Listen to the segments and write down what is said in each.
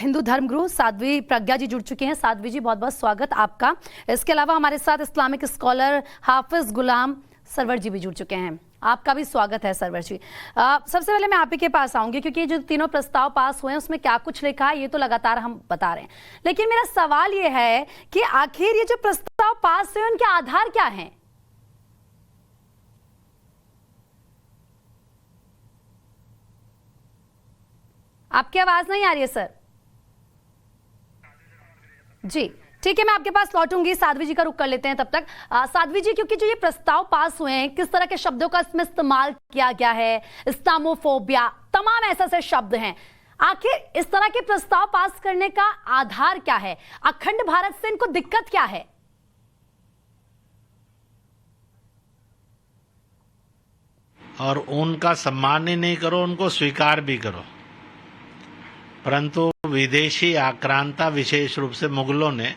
हिंदू धर्मगुरु साध्वी प्रज्ञा जी जुड़ चुके हैं। साध्वी जी, बहुत बहुत स्वागत आपका। इसके अलावा हमारे साथ इस्लामिक स्कॉलर हाफिज गुलाम सरवर जी भी जुड़ चुके हैं। आपका भी स्वागत है सरवर जी। सबसे पहले मैं आप ही के पास आऊंगी, क्योंकि जो तीनों प्रस्ताव पास हुए हैं उसमें क्या कुछ लिखा है ये तो लगातार हम बता रहे हैं, लेकिन मेरा सवाल ये है कि आखिर ये जो प्रस्ताव पास हुए उनके आधार क्या हैं? आपकी आवाज नहीं आ रही है सर जी। ठीक है, मैं आपके पास लौटूंगी। साध्वी जी का रुख कर लेते हैं तब तक। साध्वी जी, क्योंकि जो ये प्रस्ताव पास हुए हैं, किस तरह के शब्दों का इसमें इस्तेमाल किया गया है, इस्लामोफोबिया, तमाम ऐसे शब्द हैं, आखिर इस तरह के प्रस्ताव पास करने का आधार क्या है? अखंड भारत से इनको दिक्कत क्या है? और उनका सम्मान ही नहीं करो, उनको स्वीकार भी करो। परंतु विदेशी आक्रांता, विशेष रूप से मुगलों ने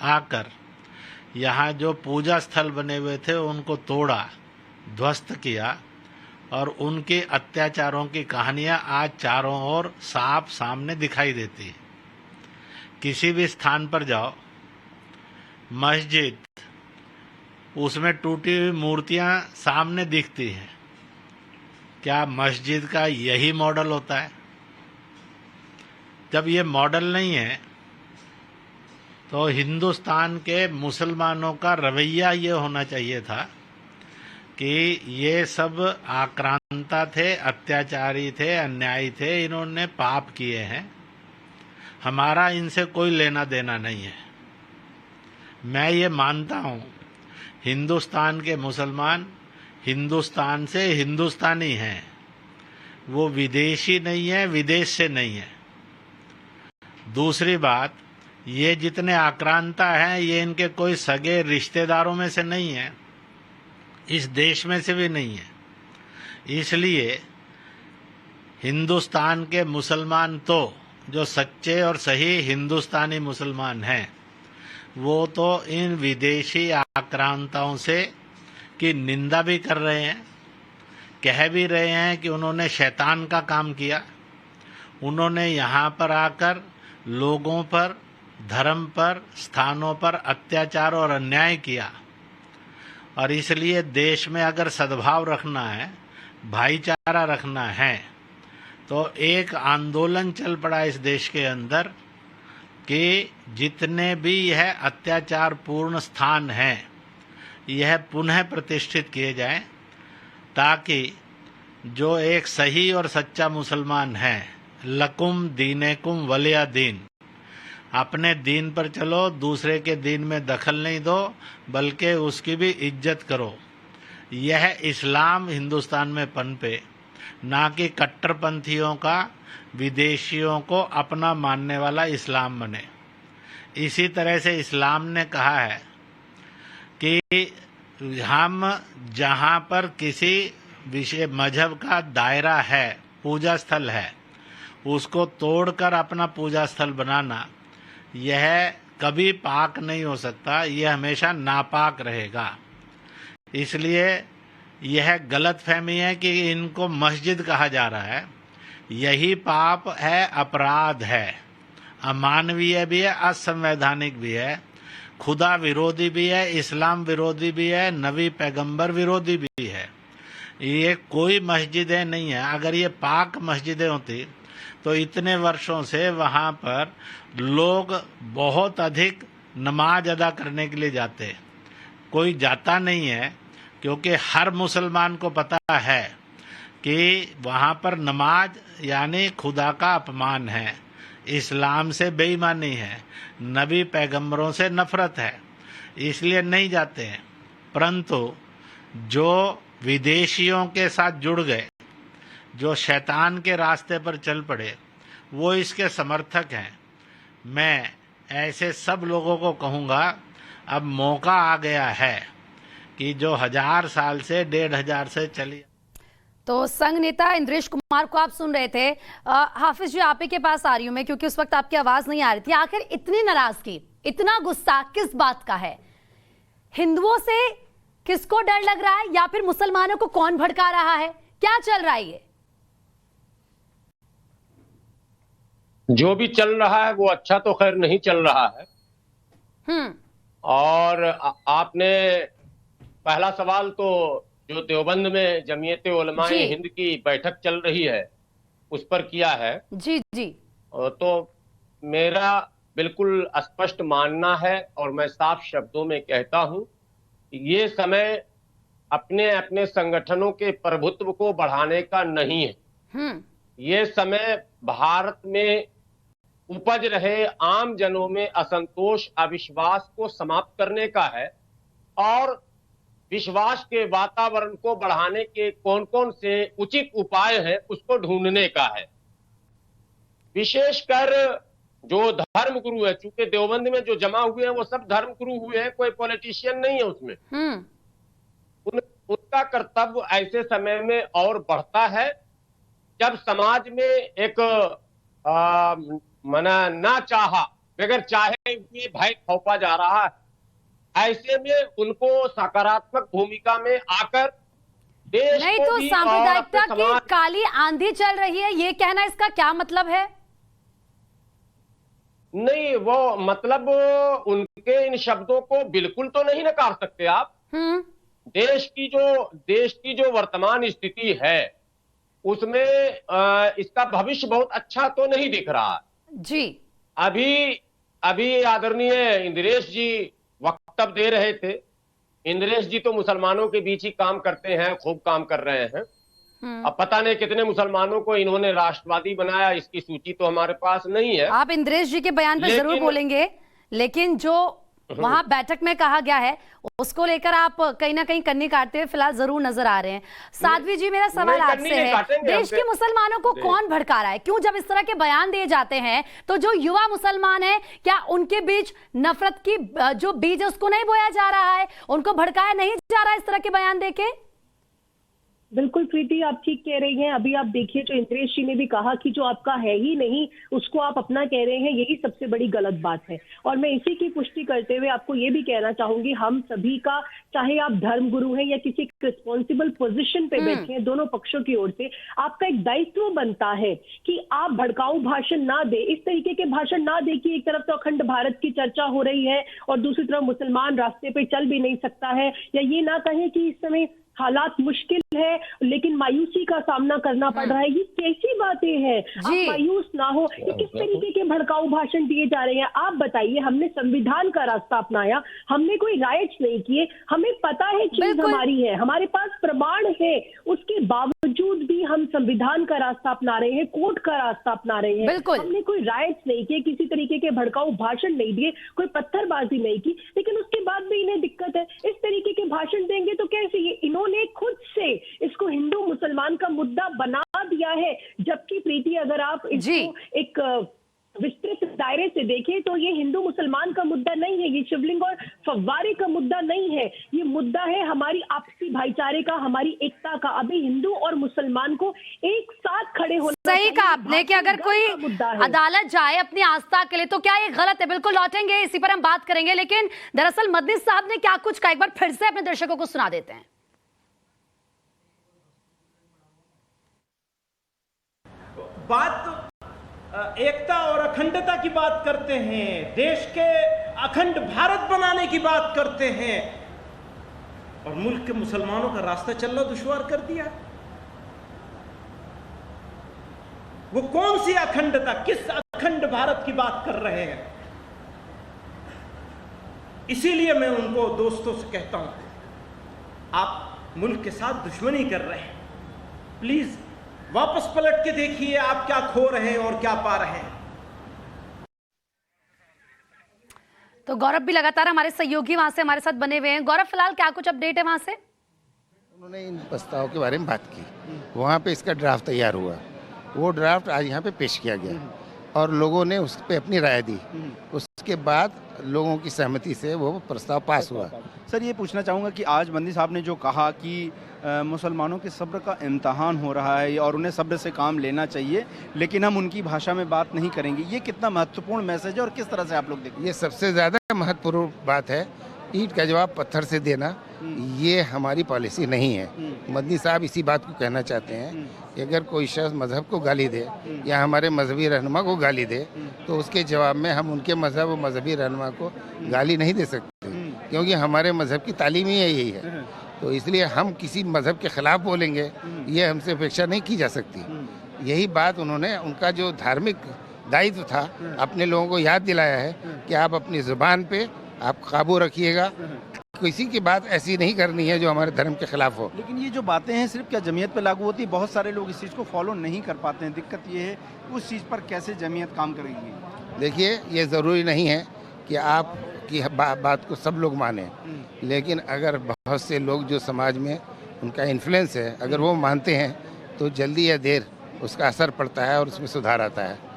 आकर यहाँ जो पूजा स्थल बने हुए थे उनको तोड़ा, ध्वस्त किया, और उनके अत्याचारों की कहानियां आज चारों ओर साफ सामने दिखाई देती है। किसी भी स्थान पर जाओ, मस्जिद, उसमें टूटी हुई मूर्तियां सामने दिखती हैं। क्या मस्जिद का यही मॉडल होता है? जब ये मॉडल नहीं है तो हिंदुस्तान के मुसलमानों का रवैया ये होना चाहिए था कि ये सब आक्रांता थे, अत्याचारी थे, अन्यायी थे, इन्होंने पाप किए हैं, हमारा इनसे कोई लेना देना नहीं है। मैं ये मानता हूँ हिंदुस्तान के मुसलमान हिंदुस्तान से हिंदुस्तानी हैं, वो विदेशी नहीं है, विदेश से नहीं है। दूसरी बात, ये जितने आक्रांता हैं ये इनके कोई सगे रिश्तेदारों में से नहीं है, इस देश में से भी नहीं है। इसलिए हिंदुस्तान के मुसलमान तो जो सच्चे और सही हिंदुस्तानी मुसलमान हैं, वो तो इन विदेशी आक्रांताओं से की निंदा भी कर रहे हैं, कह भी रहे हैं कि उन्होंने शैतान का काम किया, उन्होंने यहाँ पर आकर लोगों पर, धर्म पर, स्थानों पर अत्याचार और अन्याय किया। और इसलिए देश में अगर सद्भाव रखना है, भाईचारा रखना है, तो एक आंदोलन चल पड़ा इस देश के अंदर कि जितने भी यह अत्याचार पूर्ण स्थान हैं यह पुनः प्रतिष्ठित किए जाएं, ताकि जो एक सही और सच्चा मुसलमान है, लकुम दीनेकुम वलिया दीन, अपने दीन पर चलो, दूसरे के दीन में दखल नहीं दो, बल्कि उसकी भी इज्जत करो। यह इस्लाम हिंदुस्तान में पनपे, ना कि कट्टरपंथियों का विदेशियों को अपना मानने वाला इस्लाम बने। इसी तरह से इस्लाम ने कहा है कि हम जहाँ पर किसी विषय मजहब का दायरा है, पूजा स्थल है, उसको तोड़कर अपना पूजा स्थल बनाना यह कभी पाक नहीं हो सकता, यह हमेशा नापाक रहेगा। इसलिए यह गलतफहमी है कि इनको मस्जिद कहा जा रहा है, यही पाप है, अपराध है, अमानवीय भी है, असंवैधानिक भी है, खुदा विरोधी भी है, इस्लाम विरोधी भी है, नबी पैगंबर विरोधी भी है। ये कोई मस्जिदें नहीं है। अगर ये पाक मस्जिदें होती तो इतने वर्षों से वहाँ पर लोग बहुत अधिक नमाज अदा करने के लिए जाते। कोई जाता नहीं है, क्योंकि हर मुसलमान को पता है कि वहाँ पर नमाज यानी खुदा का अपमान है, इस्लाम से बेईमानी है, नबी पैगंबरों से नफरत है, इसलिए नहीं जाते हैं। परंतु जो विदेशियों के साथ जुड़ गए, जो शैतान के रास्ते पर चल पड़े, वो इसके समर्थक हैं। मैं ऐसे सब लोगों को कहूँगा, अब मौका आ गया है कि जो 1000 साल से 1500 से चली। तो संघ नेता इंद्रेश कुमार को आप सुन रहे थे। हाफिज जी, आप ही के पास आ रही हूं मैं, क्योंकि उस वक्त आपकी आवाज नहीं आ रही थी। आखिर इतनी नाराजगी, इतना गुस्सा किस बात का है? हिंदुओं से किसको डर लग रहा है, या फिर मुसलमानों को कौन भड़का रहा है? क्या चल रहा है ये? जो भी चल रहा है वो अच्छा तो खैर नहीं चल रहा है। हम्म। और आपने पहला सवाल तो जो देवबंद में जमीयत उलमाए जी हिंद की बैठक चल रही है उस पर किया है। जी जी। तो मेरा बिल्कुल स्पष्ट मानना है और मैं साफ शब्दों में कहता हूं कि ये समय अपने अपने संगठनों के प्रभुत्व को बढ़ाने का नहीं है। हम्म। ये समय भारत में उपज रहे आम जनों में असंतोष अविश्वास को समाप्त करने का है और विश्वास के वातावरण को बढ़ाने के कौन कौन से उचित उपाय हैं उसको ढूंढने का है। विशेषकर जो धर्म गुरु है, चूंकि देवबंद में जो जमा हुए हैं वो सब धर्म गुरु हुए हैं, कोई पॉलिटिशियन नहीं है उसमें। उनका कर्तव्य ऐसे समय में और बढ़ता है जब समाज में एक मना ना चाहा बगैर चाहे हुए भय थोपा जा रहा है। ऐसे में उनको सकारात्मक भूमिका में आकर देश नहीं को तो भी सांप्रदायिकता और अपने की समाज काली आंधी चल रही है, ये कहना इसका क्या मतलब है? नहीं, वो मतलब उनके इन शब्दों को बिल्कुल तो नहीं नकार सकते आप। देश की जो वर्तमान स्थिति है उसमें इसका भविष्य बहुत अच्छा तो नहीं दिख रहा जी। अभी आदरणीय इंद्रेश जी वक्तव्य दे रहे थे। इंद्रेश जी तो मुसलमानों के बीच ही काम करते हैं, खूब काम कर रहे हैं। अब पता नहीं कितने मुसलमानों को इन्होंने राष्ट्रवादी बनाया, इसकी सूची तो हमारे पास नहीं है। आप इंद्रेश जी के बयान पे जरूर बोलेंगे, लेकिन जो वहां बैठक में कहा गया है उसको लेकर आप कहीं ना कहीं कन्नी काटते हुए फिलहाल जरूर नजर आ रहे हैं। साध्वी जी, मेरा सवाल आपसे है, देश के मुसलमानों को कौन भड़का रहा है? क्यों जब इस तरह के बयान दिए जाते हैं तो जो युवा मुसलमान है, क्या उनके बीच नफरत की जो बीज है उसको नहीं बोया जा रहा है? उनको भड़काया नहीं जा रहा है इस तरह के बयान देके? बिल्कुल प्रीति, आप ठीक कह रही हैं। अभी आप देखिए, जो इंद्रेश जी ने भी कहा कि जो आपका है ही नहीं उसको आप अपना कह रहे हैं, यही सबसे बड़ी गलत बात है। और मैं इसी की पुष्टि करते हुए आपको ये भी कहना चाहूंगी, हम सभी का, चाहे आप धर्मगुरु हैं या किसी रिस्पॉन्सिबल पोजीशन पे बैठे हैं, दोनों पक्षों की ओर से आपका एक दायित्व बनता है कि आप भड़काऊ भाषण ना दे, इस तरीके के भाषण ना दे कि एक तरफ तो अखंड भारत की चर्चा हो रही है और दूसरी तरफ मुसलमान रास्ते पे चल भी नहीं सकता है, या ये ना कहें कि इस समय हालात मुश्किल है लेकिन मायूसी का सामना करना पड़ रहा है। ये कैसी बातें हैं? आप मायूस ना हो, ये किस तरीके के भड़काऊ भाषण दिए जा रहे हैं? आप बताइए। हमने संविधान का रास्ता अपनाया, हमने कोई राइट्स नहीं किए, हमें पता है चीज हमारी है, हमारे पास प्रमाण है, उसके बावजूद भी हम संविधान का रास्ता अपना रहे हैं, कोर्ट का रास्ता अपना रहे हैं। हमने कोई राइट्स नहीं किए, किसी तरीके के भड़काऊ भाषण नहीं दिए, कोई पत्थरबाजी नहीं की, लेकिन उसके बाद भी इन्हें दिक्कत है। इस तरीके के भाषण देंगे तो कैसे? ये इन्होंने खुद से इसको हिंदू मुसलमान का मुद्दा बना दिया है, जबकि प्रीति अगर आप इसको एक विस्तृत दायरे से देखें तो ये हिंदू मुसलमान का मुद्दा नहीं है, ये शिवलिंग और फव्वारे का मुद्दा नहीं है, ये मुद्दा है हमारी आपसी भाईचारे का, हमारी एकता का। अभी हिंदू और मुसलमान को एक साथ खड़े होना। सही कहा आपने कि अगर कोई अदालत जाए अपनी आस्था के लिए तो क्या ये गलत है? बिल्कुल लौटेंगे, इसी पर हम बात करेंगे, लेकिन दरअसल मदनी साहब ने क्या कुछ कहा, एक बार फिर से अपने दर्शकों को सुना देते हैं। बात एकता और अखंडता की बात करते हैं, देश के अखंड भारत बनाने की बात करते हैं, और मुल्क के मुसलमानों का रास्ता चलना दुश्वार कर दिया। वो कौन सी अखंडता, किस अखंड भारत की बात कर रहे हैं? इसीलिए मैं उनको दोस्तों से कहता हूं, आप मुल्क के साथ दुश्मनी कर रहे हैं, प्लीज वापस पलट के देखिए आप क्या खो रहे हैं और क्या पा रहे हैं। तो गौरव भी लगातार हमारे सहयोगी वहां से हमारे साथ बने हुए हैं। गौरव, फिलहाल क्या कुछ अपडेट है वहां से? उन्होंने इन प्रस्ताव के बारे में बात की, वहाँ पे इसका ड्राफ्ट तैयार हुआ, वो ड्राफ्ट आज यहाँ पे पेश किया गया और लोगों ने उस पर अपनी राय दी। उसके बाद लोगों की सहमति से वो प्रस्ताव पास हुआ। सर, ये पूछना चाहूँगा कि आज बंदी साहब ने जो कहा कि मुसलमानों के सब्र का इम्तहान हो रहा है और उन्हें सब्र से काम लेना चाहिए, लेकिन हम उनकी भाषा में बात नहीं करेंगे, ये कितना महत्वपूर्ण मैसेज है और किस तरह से आप लोग देखते हैं? ये सबसे ज़्यादा महत्वपूर्ण बात है ईंट का जवाब पत्थर से देना ये हमारी पॉलिसी नहीं है। मदनी साहब इसी बात को कहना चाहते हैं कि अगर कोई शख्स मज़हब को गाली दे या हमारे मजहबी रहनुमा को गाली दे तो उसके जवाब में हम उनके मज़हब और मजहबी रहनुमा को गाली नहीं दे सकते, क्योंकि हमारे मज़हब की तालीम ही यही है। तो इसलिए हम किसी मज़हब के ख़िलाफ़ बोलेंगे ये हमसे अपेक्षा नहीं की जा सकती। यही बात उन्होंने, उनका जो धार्मिक दायित्व था, अपने लोगों को याद दिलाया है कि आप अपनी ज़ुबान पे आप काबू रखिएगा, किसी की बात ऐसी नहीं करनी है जो हमारे धर्म के खिलाफ हो। लेकिन ये जो बातें हैं सिर्फ क्या जमीयत पे लागू होती है? बहुत सारे लोग इस चीज़ को फॉलो नहीं कर पाते हैं। दिक्कत ये है उस चीज़ पर कैसे जमीयत काम करेगी? देखिए, ये ज़रूरी नहीं है कि आप की बात को सब लोग माने, लेकिन अगर बहुत से लोग जो समाज में उनका इन्फ्लुएंस है, अगर वो मानते हैं तो जल्दी या देर उसका असर पड़ता है और उसमें सुधार आता है।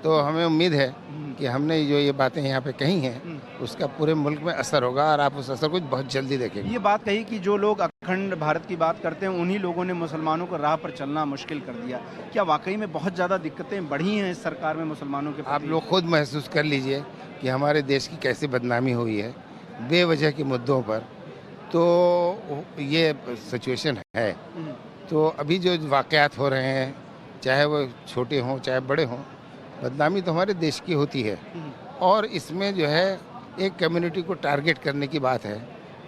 तो हमें उम्मीद है कि हमने जो ये बातें यहाँ पे कही हैं उसका पूरे मुल्क में असर होगा और आप उस असर को बहुत जल्दी देखेंगे। ये बात कही कि जो लोग अखंड भारत की बात करते हैं उन्हीं लोगों ने मुसलमानों को राह पर चलना मुश्किल कर दिया। क्या वाकई में बहुत ज़्यादा दिक्कतें बढ़ी हैं इस सरकार में मुसलमानों के प्रति? आप लोग खुद महसूस कर लीजिए कि हमारे देश की कैसी बदनामी हुई है बेवजह के मुद्दों पर। तो ये सिचुएशन है। तो अभी जो वाक़यात हो रहे हैं, चाहे वो छोटे हों चाहे बड़े हों, बदनामी तो हमारे देश की होती है और इसमें जो है एक कम्युनिटी को टारगेट करने की बात है,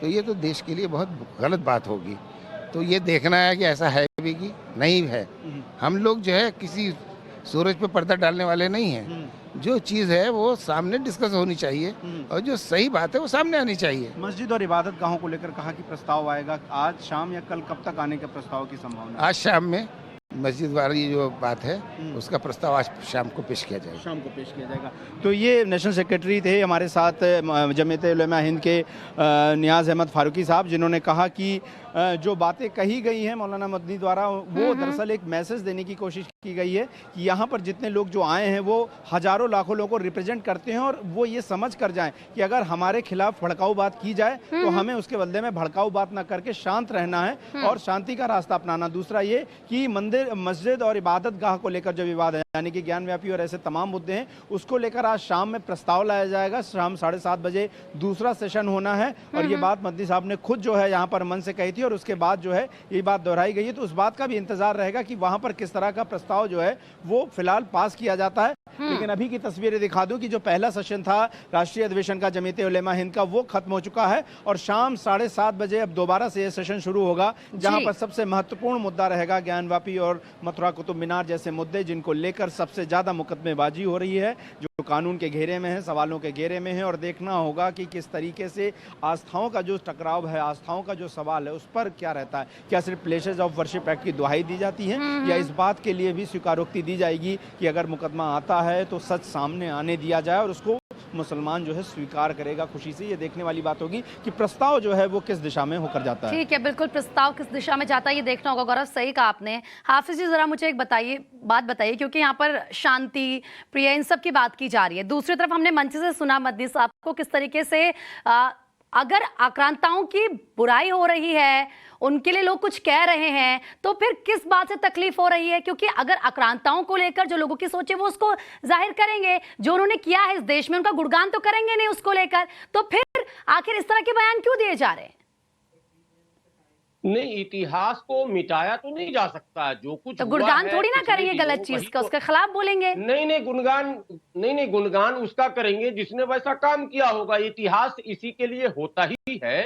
तो ये तो देश के लिए बहुत गलत बात होगी। तो ये देखना है कि ऐसा है भी कि नहीं है। हम लोग जो है किसी सूरज पे पर्दा डालने वाले नहीं हैं। जो चीज़ है वो सामने डिस्कस होनी चाहिए और जो सही बात है वो सामने आनी चाहिए। मस्जिद और इबादत गाहों को लेकर कहा कि प्रस्ताव आएगा, आज शाम या कल कब तक आने के प्रस्ताव की संभावना? आज शाम में मस्जिद वाली जो बात है उसका प्रस्ताव आज शाम को पेश किया जाएगा। शाम को पेश किया जाएगा। तो ये नेशनल सेक्रेटरी थे हमारे साथ जमीयत उलमा हिंद के नियाज़ अहमद फारूकी साहब, जिन्होंने कहा कि जो बातें कही गई हैं मौलाना मदनी द्वारा वो दरअसल एक मैसेज देने की कोशिश की गई है कि यहाँ पर जितने लोग जो आए हैं वो हज़ारों लाखों लोगों को रिप्रेजेंट करते हैं और वो ये समझ कर जाएं कि अगर हमारे खिलाफ भड़काऊ बात की जाए तो हमें उसके बदले में भड़काऊ बात ना करके शांत रहना है और शांति का रास्ता अपनाना। दूसरा ये कि मस्जिद और इबादत गाह को लेकर जो विवाद है, यानी कि ज्ञान व्यापी और ऐसे तमाम मुद्दे हैं, उसको लेकर आज शाम में प्रस्ताव लाया जाएगा। शाम 7:30 बजे दूसरा सेशन होना है और ये बात मदनी साहब ने खुद जो है यहाँ पर मन से कही थी और उसके बाद जो है ये बात दोहराई गई है। तो उस बात का भी इंतजार रहेगा कि वहां पर किस तरह का प्रस्ताव जो है वो फिलहाल पास किया जाता है। लेकिन अभी की तस्वीरें दिखा दूं कि जो पहला सेशन था राष्ट्रीय अधिवेशन का जमीयत उलमा हिंद का, वो खत्म हो चुका है और शाम 7:30 बजे अब दोबारा से ये सेशन शुरू होगा, जहां पर सबसे महत्वपूर्ण मुद्दा रहेगा ज्ञानवापी और मथुरा कुतुब मीनार जैसे मुद्दे, जिनको लेकर सबसे ज्यादा मुकदमेबाजी हो रही है, जो कानून के घेरे में है, सवालों के घेरे में है। और देखना होगा कि किस तरीके से आस्थाओं का जो टकराव है, आस्थाओं का जो सवाल है, उस पर क्या रहता है। क्या सिर्फ प्लेसेस ऑफ वर्शिप एक्ट की दुहाई दी जाती है या इस बात के लिए भी स्वीकारोक्ति दी जाएगी कि अगर मुकदमा आता है तो सच सामने आने दिया जाए और उसको मुसलमान जो है स्वीकार करेगा खुशी से। ये देखने वाली बात होगी कि प्रस्ताव जो है वो किस दिशा में होकर जाता है। ठीक है, बिल्कुल, प्रस्ताव किस दिशा में जाता है ये देखना होगा। गौरव, सही कहा आपने। हाफिज जी, जरा मुझे एक बात बताइए, क्योंकि यहाँ पर शांति प्रिय इन सब की बात की जा रही है। दूसरी तरफ हमने मंच से सुना मदनी साहब को किस तरीके से अगर आक्रांताओं की बुराई हो रही है, उनके लिए लोग कुछ कह रहे हैं, तो फिर किस बात से तकलीफ हो रही है? क्योंकि अगर आक्रांताओं को लेकर जो लोगों की सोच है वो उसको जाहिर करेंगे, जो उन्होंने किया है इस देश में उनका गुणगान तो करेंगे नहीं उसको लेकर, तो फिर आखिर इस तरह के बयान क्यों दिए जा रहे हैं? नहीं, इतिहास को मिटाया तो नहीं जा सकता। जो कुछ तो गुणगान थोड़ी ना करेंगे गलत चीज का, उसके खिलाफ बोलेंगे। नहीं, गुणगान उसका करेंगे जिसने वैसा काम किया होगा। इतिहास इसी के लिए होता ही है।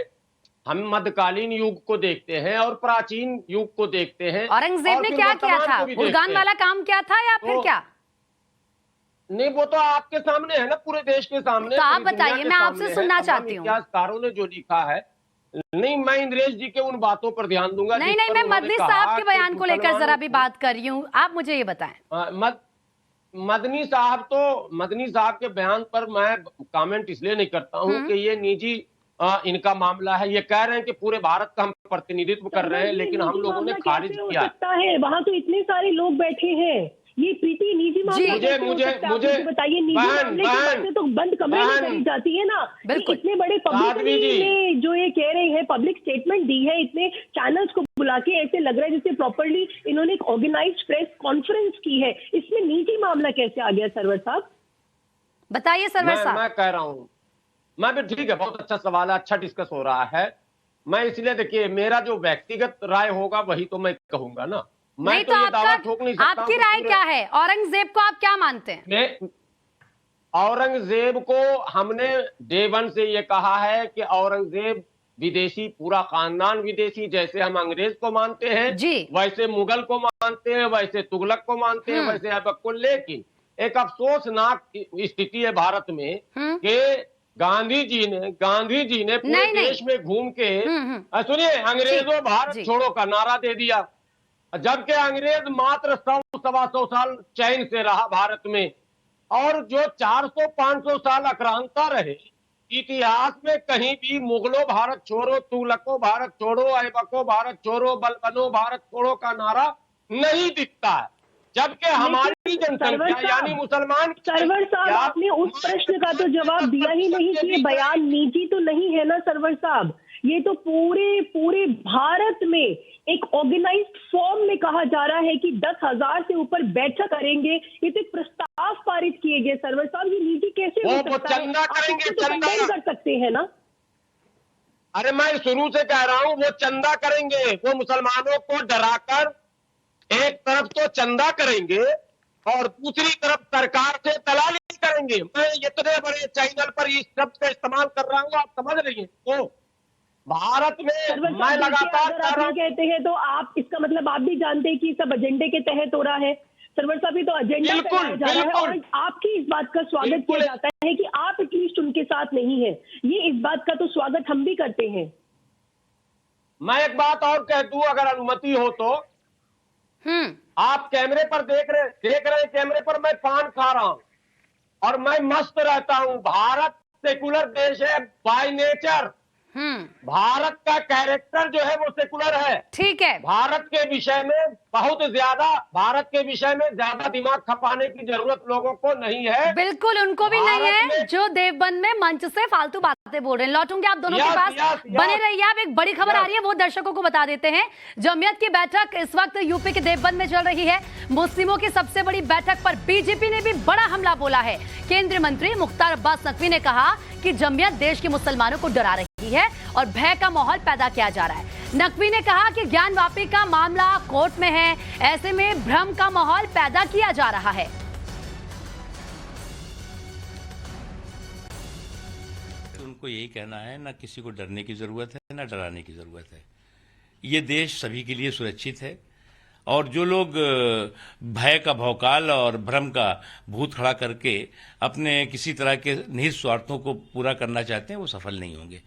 हम मध्यकालीन युग को देखते हैं और प्राचीन युग को देखते हैं। औरंगजेब ने क्या किया था? गुणगान वाला काम किया था या फिर क्या? नहीं, वो तो आपके सामने है ना, पूरे देश के सामने। तो आप बताइए, मैं आपसे सुनना चाहती हूँ। इतिहासकारों ने जो लिखा है। नहीं, मैं इंद्रेश जी के उन बातों पर ध्यान दूंगा। नहीं, मैं मदनी साहब के बयान को लेकर जरा भी बात कर रही हूँ, आप मुझे ये बताएं। मदनी साहब के बयान पर मैं कमेंट इसलिए नहीं करता हूँ कि ये निजी इनका मामला है। ये कह रहे हैं कि पूरे भारत का हम प्रतिनिधित्व कर रहे हैं, लेकिन हम लोगों ने खारिज किया है। वहाँ तो इतने सारे लोग बैठे हैं। ये प्रीति निजी मामले मुझे बताइए, निजी मामले की बातें तो बंद कमरे में करी जाती है ना। इतने बड़े पब्लिक ने जो ये कह रहे हैं, पब्लिक स्टेटमेंट दी है, इतने चैनल्स को बुला के ऐसे लग रहा है जैसे प्रॉपरली इन्होंने एक ऑर्गेनाइज्ड प्रेस कॉन्फ्रेंस की है। इसमें निजी मामला कैसे आ गया? सरवर साहब बताइए। सरवर साहब, मैं कह रहा हूँ मैं भी ठीक है, बहुत अच्छा सवाल है, अच्छा डिस्कस हो रहा है। मैं इसलिए देखिए, मेरा जो व्यक्तिगत राय होगा वही तो मैं कहूंगा ना, मैं नहीं तो ये दावा आपका ठोक नहीं सकता आपकी राय क्या है? औरंगजेब को आप क्या मानते हैं? मैं औरंगजेब को हमने डे वन से ये कहा है कि औरंगजेब विदेशी, पूरा खानदान विदेशी, जैसे हम अंग्रेज को मानते हैं जी। वैसे मुगल को मानते हैं, वैसे तुगलक को मानते हैं, वैसे ऐबक को। लेकिन एक अफसोसनाक स्थिति है भारत में कि गांधी जी ने पूरे नहीं, देश में घूम के सुनिए, ठीक, अंग्रेजों भारत जी। छोड़ो का नारा दे दिया, जबकि अंग्रेज मात्र 100-125 साल चैन से रहा भारत में। और जो 400-500 साल आक्रांता रहे, इतिहास में कहीं भी मुगलों भारत छोड़ो, तुगलकों भारत छोड़ो, ऐबकों भारत छोड़ो, बलबनों भारत छोड़ो का नारा नहीं दिखता है, जबकि हमारी जनसंख्या यानी मुसलमान। सरवर साहब, आपने उस प्रश्न का तो जवाब दिया ही नहीं कि ये बयान निजी तो नहीं है ना सरवर साहब। ये तो पूरे भारत में एक ऑर्गेनाइज्ड फॉर्म में कहा जा रहा है कि 10,000 से ऊपर बैठक करेंगे। ये तो प्रस्ताव पारित किए गए सरवर साहब, ये निजी कैसे हो सकता है? चंदा करेंगे, आप इसको तो चंदा कर सकते हैं ना। अरे मैं शुरू से कह रहा हूं, वो चंदा करेंगे, वो मुसलमानों को डराकर एक तरफ तो चंदा करेंगे और दूसरी तरफ सरकार से दलाली करेंगे। मैं इतने बड़े चैनल पर इस शब्द का इस्तेमाल कर रहा हूं, आप समझ रही हैं? तो भारत में मैं लगातार अगर आप ये कहते हैं तो आप, इसका मतलब आप भी जानते हैं कि सब एजेंडे के तहत हो रहा है। सरवर साहब, ये तो एजेंडा फैलाया जा रहा है और आपकी इस बात का स्वागत किया जाता है कि आप एटलीस्ट उनके साथ नहीं है। ये इस बात का तो स्वागत हम भी करते हैं। मैं एक बात और कह दूं, अगर अनुमति हो तो। आप कैमरे पर देख रहे कैमरे पर मैं पान खा रहा हूं और मैं मस्त रहता हूं। भारत सेकुलर देश है बाय नेचर। भारत का कैरेक्टर जो है वो सेकुलर है। ठीक है, भारत के विषय में ज्यादा दिमाग खपाने की जरूरत लोगों को नहीं है। बिल्कुल उनको भी नहीं है जो देवबंद में मंच से फालतू बातें बोल रहे हैं। लौटूंगे आप दोनों के पास, बने रहिए आप। एक बड़ी खबर आ रही है, वो दर्शकों को बता देते हैं। जमीयत की बैठक इस वक्त यूपी के देवबंद में चल रही है। मुस्लिमों की सबसे बड़ी बैठक पर बीजेपी ने भी बड़ा हमला बोला है। केंद्रीय मंत्री मुख्तार अब्बास नकवी ने कहा कि जमीयत देश के मुसलमानों को डरा रही है और भय का माहौल पैदा किया जा रहा है। नकवी ने कहा कि ज्ञानवापी का मामला कोर्ट में है, ऐसे में भ्रम का माहौल पैदा किया जा रहा है। उनको यही कहना है, ना किसी को डरने की जरूरत है ना डराने की जरूरत है। ये देश सभी के लिए सुरक्षित है और जो लोग भय का भौकाल और भ्रम का भूत खड़ा करके अपने किसी तरह के निहित स्वार्थों को पूरा करना चाहते हैं वो सफल नहीं होंगे।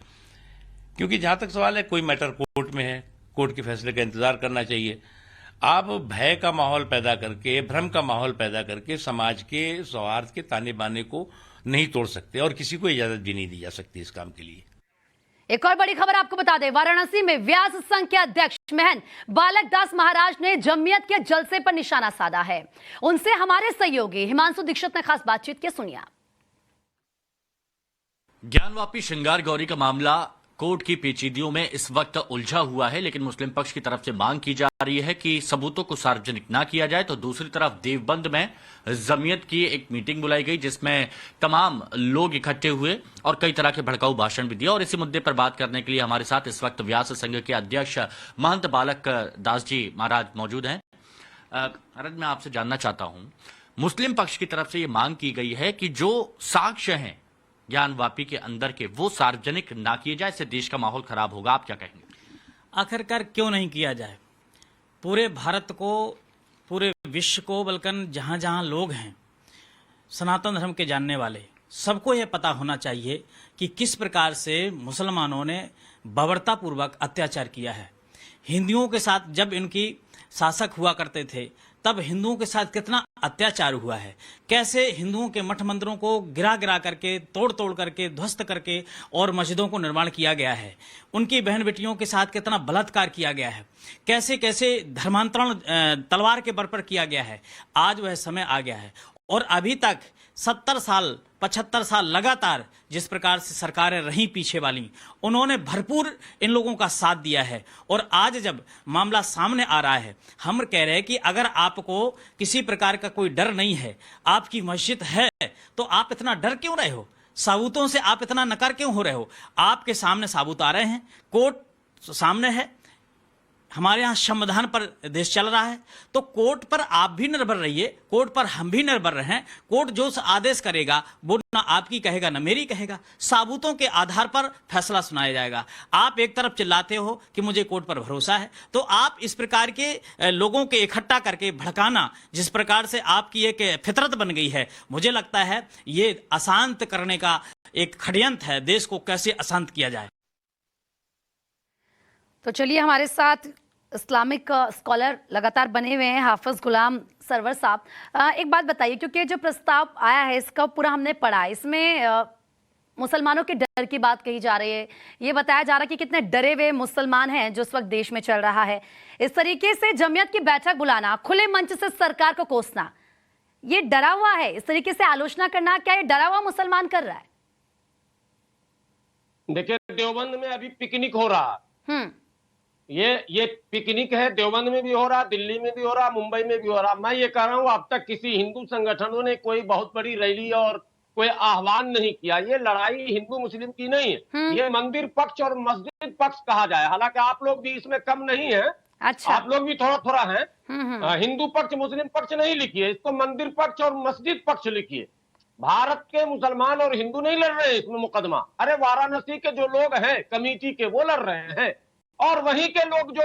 क्योंकि जहां तक सवाल है, कोई मैटर कोर्ट में है, कोर्ट के फैसले का इंतजार करना चाहिए। आप भय का माहौल पैदा करके, भ्रम का माहौल पैदा करके समाज के सौहार्द के ताने बाने को नहीं तोड़ सकते और किसी को इजाजत भी नहीं दी जा सकती इस काम के लिए। एक और बड़ी खबर आपको बता दें, वाराणसी में व्यास संघ के अध्यक्ष महंत बालक दास महाराज ने जमीयत के जलसे पर निशाना साधा है। उनसे हमारे सहयोगी हिमांशु दीक्षित ने खास बातचीत की, सुनिए। ज्ञानवापी श्रृंगार गौरी का मामला कोर्ट की पेचीदगियों में इस वक्त उलझा हुआ है, लेकिन मुस्लिम पक्ष की तरफ से मांग की जा रही है कि सबूतों को सार्वजनिक ना किया जाए। तो दूसरी तरफ देवबंद में जमीयत की एक मीटिंग बुलाई गई जिसमें तमाम लोग इकट्ठे हुए और कई तरह के भड़काऊ भाषण भी दिया। और इसी मुद्दे पर बात करने के लिए हमारे साथ इस वक्त व्यास संघ के अध्यक्ष महंत बालक दास जी महाराज मौजूद हैं। महाराज, मैं आपसे जानना चाहता हूं, मुस्लिम पक्ष की तरफ से ये मांग की गई है कि जो साक्ष्य हैं ज्ञानवापी के अंदर के वो सार्वजनिक ना किए जाए, इससे देश का माहौल खराब होगा। आप क्या कहेंगे? आखिरकार क्यों नहीं किया जाए? पूरे भारत को, पूरे विश्व को, बल्कि जहाँ जहाँ लोग हैं सनातन धर्म के जानने वाले, सबको यह पता होना चाहिए कि किस प्रकार से मुसलमानों ने बर्बरतापूर्वक अत्याचार किया है। हिंदुओं के साथ जब इनकी शासक हुआ करते थे तब हिंदुओं के साथ कितना अत्याचार हुआ है, कैसे हिंदुओं के मठ मंदिरों को गिरा गिरा करके, तोड़ तोड़ करके, ध्वस्त करके और मस्जिदों को निर्माण किया गया है। उनकी बहन बेटियों के साथ कितना बलात्कार किया गया है, कैसे कैसे धर्मांतरण तलवार के बल पर किया गया है। आज वह समय आ गया है और अभी तक 70 साल 75 साल लगातार जिस प्रकार से सरकारें रहीं पीछे वाली, उन्होंने भरपूर इन लोगों का साथ दिया है। और आज जब मामला सामने आ रहा है, हम कह रहे हैं कि अगर आपको किसी प्रकार का कोई डर नहीं है, आपकी मस्जिद है, तो आप इतना डर क्यों रहे हो? साबूतों से आप इतना नकार क्यों हो रहे हो? आपके सामने साबूत आ रहे हैं, कोर्ट सामने है, हमारे यहाँ संविधान पर देश चल रहा है, तो कोर्ट पर आप भी निर्भर रहिए, कोर्ट पर हम भी निर्भर रहें। कोर्ट जो आदेश करेगा वो ना आपकी कहेगा ना मेरी कहेगा, साबूतों के आधार पर फैसला सुनाया जाएगा। आप एक तरफ चिल्लाते हो कि मुझे कोर्ट पर भरोसा है, तो आप इस प्रकार के लोगों के इकट्ठा करके भड़काना, जिस प्रकार से आपकी एक फितरत बन गई है, मुझे लगता है ये अशांत करने का एक षड्यंत्र है। देश को कैसे अशांत किया जाए। तो चलिए, हमारे साथ इस्लामिक स्कॉलर लगातार बने हुए हैं हाफिज गुलाम सरवर साहब। एक बात बताइए, क्योंकि जो प्रस्ताव आया है इसका पूरा हमने पढ़ा, इसमें मुसलमानों के डर की बात कही जा रही है। ये बताया जा रहा है कि कितने डरे हुए मुसलमान हैं जो इस वक्त देश में चल रहा है। इस तरीके से जमीयत की बैठक बुलाना, खुले मंच से सरकार को कोसना, ये डरा हुआ है। इस तरीके से आलोचना करना, क्या ये डरा हुआ मुसलमान कर रहा है? देखिए, देवबंद में अभी पिकनिक हो रहा है। ये पिकनिक है, देवबंद में भी हो रहा, दिल्ली में भी हो रहा, मुंबई में भी हो रहा। मैं ये कह रहा हूं, अब तक किसी हिंदू संगठनों ने कोई बहुत बड़ी रैली और कोई आह्वान नहीं किया। ये लड़ाई हिंदू मुस्लिम की नहीं है, ये मंदिर पक्ष और मस्जिद पक्ष कहा जाए। हालांकि आप लोग भी इसमें कम नहीं है। अच्छा, आप लोग भी थोड़ा थोड़ा हैं। हिंदू पक्ष मुस्लिम पक्ष नहीं लिखिए, इसको मंदिर पक्ष और मस्जिद पक्ष लिखिए। भारत के मुसलमान और हिंदू नहीं लड़ रहे हैं इसमें मुकदमा। अरे वाराणसी के जो लोग हैं कमेटी के, वो लड़ रहे हैं, और वहीं के लोग जो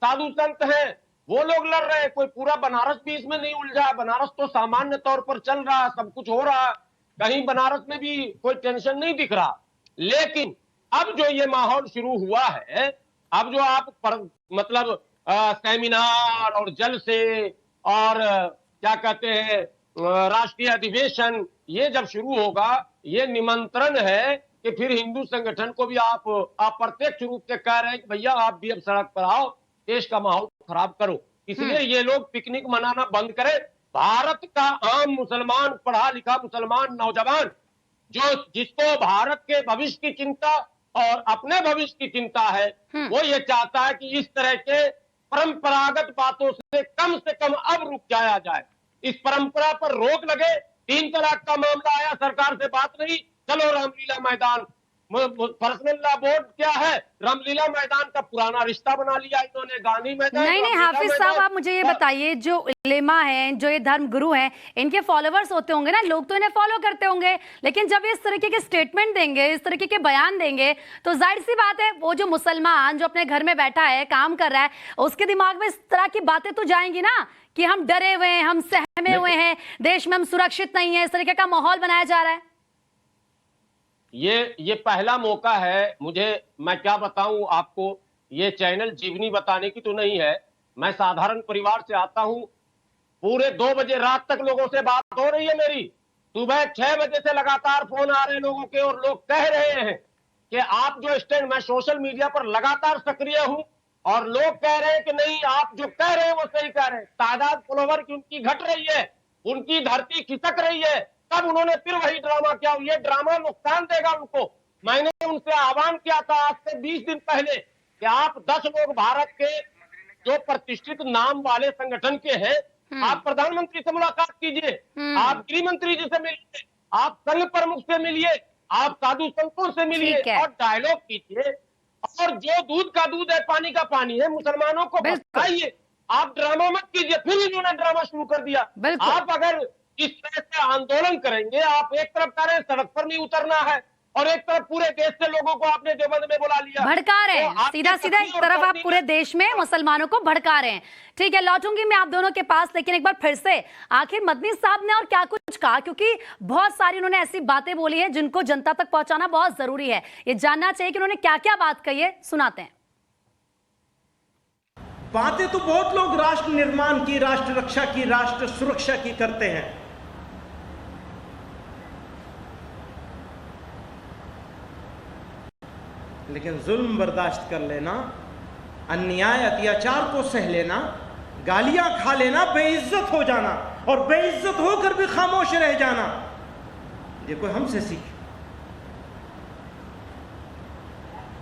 साधु संत हैं वो लोग लड़ रहे हैं। कोई पूरा बनारस भी इसमें नहीं उलझा है। बनारस तो सामान्य तौर पर चल रहा है, सब कुछ हो रहा है, कहीं बनारस में भी कोई टेंशन नहीं दिख रहा। लेकिन अब जो ये माहौल शुरू हुआ है, अब जो आप मतलब सेमिनार और जलसे और क्या कहते हैं राष्ट्रीय अधिवेशन, ये जब शुरू होगा, ये निमंत्रण है कि फिर हिंदू संगठन को भी आप अप्रत्यक्ष रूप से कह रहे हैं कि भैया आप भी अब सड़क पर आओ, देश का माहौल खराब करो। इसलिए ये लोग पिकनिक मनाना बंद करें। भारत का आम मुसलमान, पढ़ा लिखा मुसलमान नौजवान, जिसको भारत के भविष्य की चिंता और अपने भविष्य की चिंता है, वो ये चाहता है कि इस तरह के परंपरागत बातों से कम अब रुक जाया जाए। इस परंपरा पर रोक लगे। 3 तलाक का मामला आया, सरकार से बात नहीं, चलो रामलीला मैदान। पर्सनल लॉ बोर्ड क्या है, रामलीला मैदान का पुराना रिश्ता बना लिया इन्होंने। गांधी मैदान नहीं, हाफिज साहब, आप मुझे ये बताइए, जो उलेमा हैं, जो ये धर्म गुरु हैं, इनके फॉलोवर्स होते होंगे ना, लोग तो इन्हें फॉलो करते होंगे। लेकिन जब इस तरीके के स्टेटमेंट देंगे, इस तरीके के बयान देंगे, तो जाहिर सी बात है वो जो मुसलमान जो अपने घर में बैठा है, काम कर रहा है, उसके दिमाग में इस तरह की बातें तो जाएंगी ना कि हम डरे हुए हैं, हम सहमे हुए हैं, देश में हम सुरक्षित नहीं है। इस तरीके का माहौल बनाया जा रहा है। ये पहला मौका है मुझे, मैं क्या बताऊं आपको, ये चैनल जीवनी बताने की तो नहीं है। मैं साधारण परिवार से आता हूं। पूरे 2 बजे रात तक लोगों से बात हो रही है मेरी। सुबह 6 बजे से लगातार फोन आ रहे हैं लोगों के, और लोग कह रहे हैं कि आप जो स्टैंड, मैं सोशल मीडिया पर लगातार सक्रिय हूं, और लोग कह रहे हैं कि नहीं, आप जो कह रहे हैं वो सही कह रहे हैं। तादाद फॉलोवर की उनकी घट रही है, उनकी धरती खिसक रही है। तब उन्होंने फिर वही ड्रामा किया। ये ड्रामा नुकसान देगा उनको। मैंने उनसे आह्वान किया था आज से 20 दिन पहले कि आप 10 लोग भारत के जो प्रतिष्ठित नाम वाले संगठन के हैं, आप प्रधानमंत्री से मुलाकात कीजिए, आप गृह मंत्री जी से मिलिए, आप संघ प्रमुख से मिलिए, आप साधु संतों से मिलिए और डायलॉग कीजिए। और जो दूध का दूध है, पानी का पानी है, मुसलमानों को बताइए। आप ड्रामा मत कीजिए। फिर इन्होंने ड्रामा शुरू कर दिया। आप अगर इस तरह से आंदोलन करेंगे, आप एक तरफ कह रहे हैं सड़क पर नहीं उतरना है, और एक तरफ पूरे देश से लोगों को आपने देवबंद में बुला लिया, भड़का रहे हैं। सीधा एक तरफ आप पूरे देश में मुसलमानों को भड़का रहे हैं। ठीक है, लौटूंगी मैं आप दोनों के पास, लेकिन एक बार फिर से, आखिर मदनी साहब ने और क्या कुछ कहा, क्योंकि बहुत सारी उन्होंने ऐसी बातें बोली है जिनको जनता तक पहुंचाना बहुत जरूरी है। ये जानना चाहिए कि उन्होंने क्या क्या बात कही है, सुनाते हैं। बातें तो बहुत लोग राष्ट्र निर्माण की, राष्ट्र रक्षा की, राष्ट्र सुरक्षा की करते हैं, लेकिन जुल्म बर्दाश्त कर लेना, अन्याय अत्याचार को सह लेना, गालियां खा लेना, बेइज्जत हो जाना और बेइज्जत होकर भी खामोश रह जाना, ये कोई हमसे सीखे।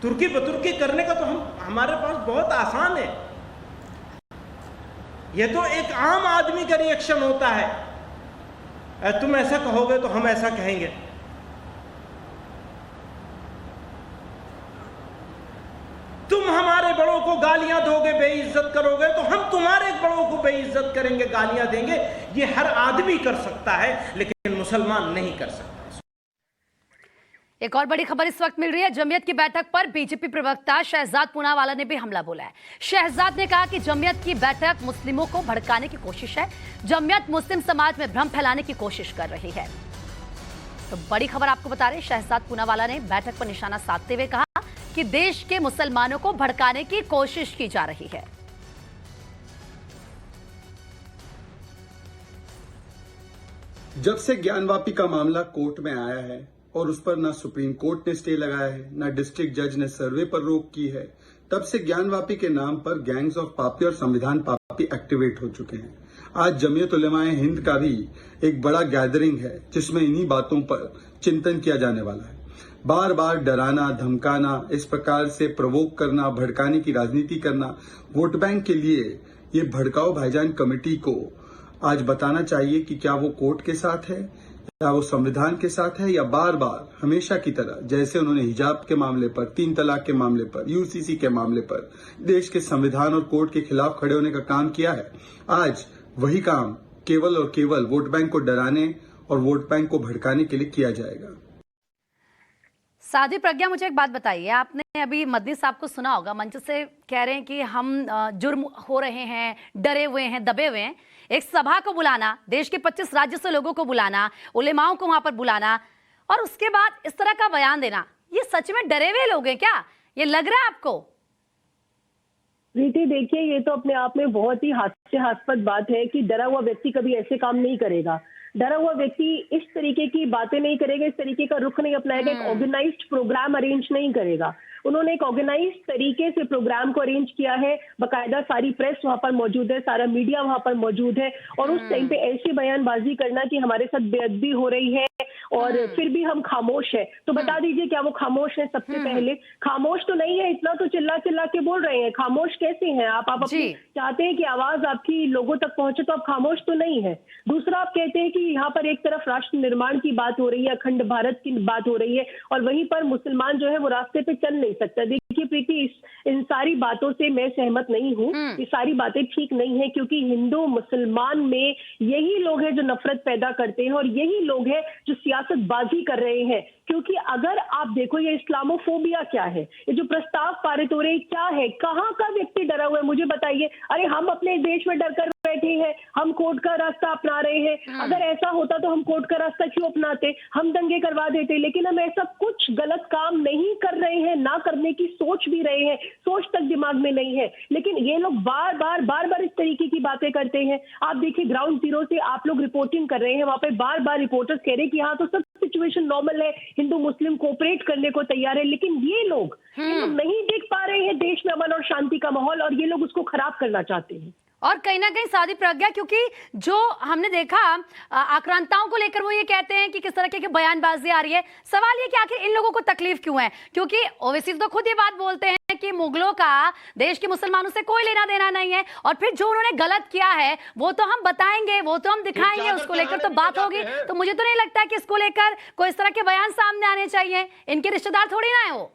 तुर्की बतुर्की करने का तो हमारे पास बहुत आसान है। ये तो एक आम आदमी का रिएक्शन होता है, तुम ऐसा कहोगे तो हम ऐसा कहेंगे। को गालियां दोगे, बेइज्जत करोगे, तो हम तुम्हारे बड़ों को बेइज्जत करेंगे, गालियां देंगे। ये हर आदमी कर सकता है, लेकिन मुसलमान नहीं कर सकता। एक और बड़ी खबर इस वक्त मिल रही है। जमीयत की बैठक पर बीजेपी प्रवक्ता शहजाद पूनावाला ने भी हमला बोला है। शहजाद ने कहा कि जमीयत की बैठक मुस्लिमों को भड़काने की कोशिश है। जमीयत मुस्लिम समाज में भ्रम फैलाने की कोशिश कर रही है। तो बड़ी खबर आपको बता रहे, शहजाद पूनावाला ने बैठक पर निशाना साधते हुए कहा कि देश के मुसलमानों को भड़काने की कोशिश की जा रही है। जब से ज्ञानवापी का मामला कोर्ट में आया है और उस पर ना सुप्रीम कोर्ट ने स्टे लगाया है, ना डिस्ट्रिक्ट जज ने सर्वे पर रोक की है, तब से ज्ञानवापी के नाम पर गैंग्स ऑफ पापी और संविधान पापी एक्टिवेट हो चुके हैं। आज जमीयत उलेमाए हिंद का भी एक बड़ा गैदरिंग है, जिसमें इन्हीं बातों पर चिंतन किया जाने वाला है। बार बार डराना, धमकाना, इस प्रकार से प्रवोक करना, भड़काने की राजनीति करना, वोट बैंक के लिए ये भड़काओ भाईजान कमेटी को आज बताना चाहिए कि क्या वो कोर्ट के साथ है या वो संविधान के साथ है, या बार बार हमेशा की तरह जैसे उन्होंने हिजाब के मामले पर, 3 तलाक के मामले पर, यूसीसी के मामले पर देश के संविधान और कोर्ट के खिलाफ खड़े होने का काम किया है, आज वही काम केवल और केवल वोट बैंक को डराने और वोट बैंक को भड़काने के लिए किया जाएगा। साध्वी प्रज्ञा, मुझे एक बात बताइए, आपने अभी मदनी साहब को सुना होगा, मंच से कह रहे हैं कि हम जुर्म हो रहे हैं, डरे हुए हैं, दबे हुए हैं। एक सभा को बुलाना, देश के 25 राज्य से लोगों को बुलाना, उलेमाओं को वहां पर बुलाना और उसके बाद इस तरह का बयान देना, ये सच में डरे हुए लोग हैं क्या? ये लग रहा है आपको? प्रीति, देखिए, ये तो अपने आप में बहुत ही हास्यास्पद बात है कि डरा हुआ व्यक्ति कभी ऐसे काम नहीं करेगा। डरा हुआ व्यक्ति इस तरीके की बातें नहीं करेगा, इस तरीके का रुख नहीं अपनाएगा, एक ऑर्गेनाइज्ड प्रोग्राम अरेंज नहीं करेगा। उन्होंने एक ऑर्गेनाइज्ड तरीके से प्रोग्राम को अरेंज किया है, बकायदा सारी प्रेस वहां पर मौजूद है, सारा मीडिया वहां पर मौजूद है, और उस टाइम पे ऐसी बयानबाजी करना कि हमारे साथ बेअदबी हो रही है और फिर भी हम खामोश है, तो बता दीजिए क्या वो खामोश है? सबसे पहले खामोश तो नहीं है, इतना तो चिल्ला चिल्ला के बोल रहे हैं, खामोश कैसे हैं आप अपनी चाहते हैं कि आवाज आपकी लोगों तक पहुंचे, तो आप खामोश तो नहीं है। दूसरा, आप कहते हैं कि यहाँ पर एक तरफ राष्ट्र निर्माण की बात हो रही है, अखंड भारत की बात हो रही है, और वहीं पर मुसलमान जो है वो रास्ते पे चल नहीं सकता। देखिए प्रीति, इन सारी बातों से मैं सहमत नहीं हूँ। ये सारी बातें ठीक नहीं है, क्योंकि हिंदू मुसलमान में यही लोग हैं जो नफरत पैदा करते हैं और यही लोग हैं जो सियासतबाजी कर रहे हैं। क्योंकि अगर आप देखो, ये इस्लामोफोबिया क्या है, ये जो प्रस्ताव पारित हो रहे क्या है, कहाँ का व्यक्ति डरा हुआ है मुझे बताइए? अरे हम अपने देश में डरकर बैठे हैं, हम कोर्ट का रास्ता अपना रहे हैं। अगर ऐसा होता तो हम कोर्ट का रास्ता क्यों अपनाते? हम दंगे करवा देते। लेकिन हम ऐसा कुछ गलत काम नहीं कर रहे हैं, ना करने की सोच भी रहे हैं, सोच तक दिमाग में नहीं है, लेकिन ये लोग बार बार इस तरीके की बातें करते हैं। आप देखिए, ग्राउंड जीरो से आप लोग रिपोर्टिंग कर रहे हैं, वहां पे बार बार रिपोर्टर्स कह रहे हैं कि हाँ, तो सब सिचुएशन नॉर्मल है, हिंदू मुस्लिम कोऑपरेट करने को तैयार है, लेकिन ये लोग नहीं देख पा रहे हैं देश में अमन और शांति का माहौल, और ये लोग उसको खराब करना चाहते हैं। और कहीं ना कहीं साध्वी प्रज्ञा, क्योंकि जो हमने देखा आक्रांताओं को लेकर वो ये कहते हैं कि किस तरह की बयानबाजी आ रही है। सवाल ये कि आखिर इन लोगों को तकलीफ क्यों है? क्योंकि ओवैसी तो खुद ये बात बोलते हैं कि मुगलों का देश के मुसलमानों से कोई लेना देना नहीं है, और फिर जो उन्होंने गलत किया है वो तो हम बताएंगे, वो तो हम दिखाएंगे, उसको लेकर तो बात होगी। तो मुझे तो नहीं लगता कि इसको लेकर कोई इस तरह के बयान सामने आने चाहिए। इनके रिश्तेदार थोड़ी ना है वो।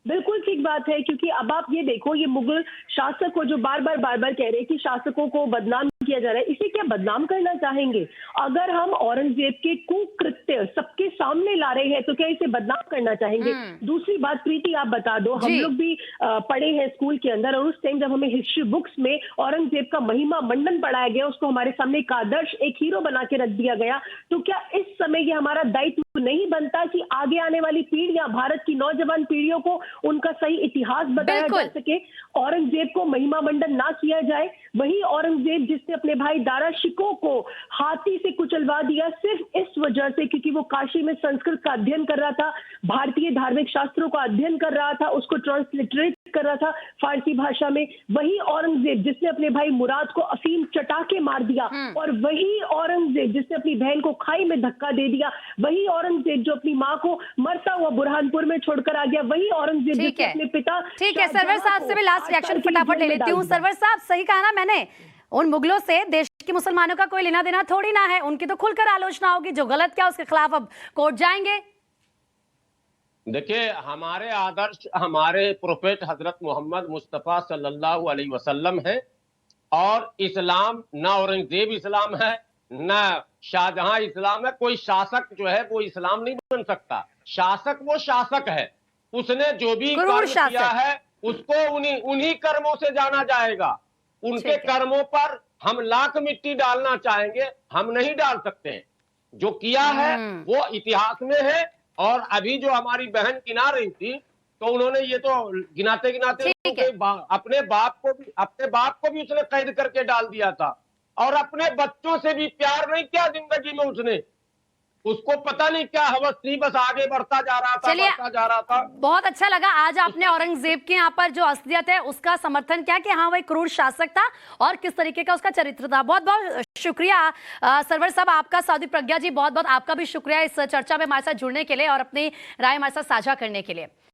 बिल्कुल ठीक बात है, क्योंकि अब आप ये देखो, ये मुगल शासक को जो बार बार कह रहे हैं कि शासकों को बदनाम किया जा रहा है, इसे क्या बदनाम करना चाहेंगे? अगर हम औरंगजेब के कुकृत्य सबके सामने ला रहे हैं तो क्या इसे बदनाम करना चाहेंगे? दूसरी बात प्रीति, आप बता दो, हम लोग भी पढ़े हैं स्कूल के अंदर, और उस टाइम जब हमें हिस्ट्री बुक्स में औरंगजेब का महिमा मंडन पढ़ाया गया, उसको हमारे सामने एक आदर्श, एक हीरो बना के रख दिया गया, तो क्या इस समय ये हमारा दायित्व नहीं बनता कि आगे आने वाली पीढ़ियां, भारत की नौजवान पीढ़ियों को उनका सही इतिहास बताया जा सके, औरंगजेब को महिमा मंडन ना किया जाए? वही औरंगजेब जिसने अपने भाई दारा शिकोह को हाथी से कुचलवा दिया सिर्फ इस वजह से क्योंकि वो काशी में संस्कृत का अध्ययन कर रहा था, भारतीय धार्मिक शास्त्रों का अध्ययन कर रहा था, उसको ट्रांसलिटरेट कर रहा था फारसी भाषा में। वही औरंगजेब जिसने अपने भाई मुराद को अफीम चटा के मार दिया, और वही औरंगजेब जिसने अपनी बहन को खाई में धक्का दे दिया, वही औरंगजेब जो अपनी माँ को मरता हुआ बुरहानपुर में छोड़कर आ गया, वही औरंगजेब जिसने अपने पिता। ठीक है, सरवर साहब से भी लास्ट रिएक्शन फटाफट ले लेती हूँ। सरवर साहब, सही कहा ना मैंने, उन मुगलों से देश के मुसलमानों का कोई लेना देना थोड़ी ना है, उनकी तो खुलकर आलोचना होगी, जो गलत किया उसके खिलाफ अब कोर्ट जाएंगे। देखिए, हमारे आदर्श हमारे प्रोफेट हजरत मोहम्मद मुस्तफ़ा सल्लल्लाहु अलैहि वसल्लम है। और इस्लाम न औरंगजेब इस्लाम है, न शाहजहां इस्लाम है। कोई शासक जो है वो इस्लाम नहीं बन सकता। शासक वो शासक है, उसने जो भी कर्म किया है उसको उन्हीं कर्मों से जाना जाएगा। उनके कर्मों पर हम लाख मिट्टी डालना चाहेंगे, हम नहीं डाल सकते हैं। जो किया है वो इतिहास में है। और अभी जो हमारी बहन गिना रही थी, तो उन्होंने ये तो गिनाते गिनाते अपने बाप को भी उसने कैद करके डाल दिया था, और अपने बच्चों से भी प्यार नहीं किया जिंदगी में उसने। उसको पता नहीं क्या हवस थी, बस आगे बढ़ता जा रहा था। बहुत अच्छा लगा आज आपने औरंगजेब के यहाँ पर जो असलियत है उसका समर्थन किया कि हाँ, वह क्रूर शासक था और किस तरीके का उसका चरित्र था। बहुत बहुत शुक्रिया सरवर साहब आपका। साध्वी प्रज्ञा जी, बहुत बहुत आपका भी शुक्रिया इस चर्चा में हमारे साथ जुड़ने के लिए और अपनी राय हमारे साथ साझा करने के लिए।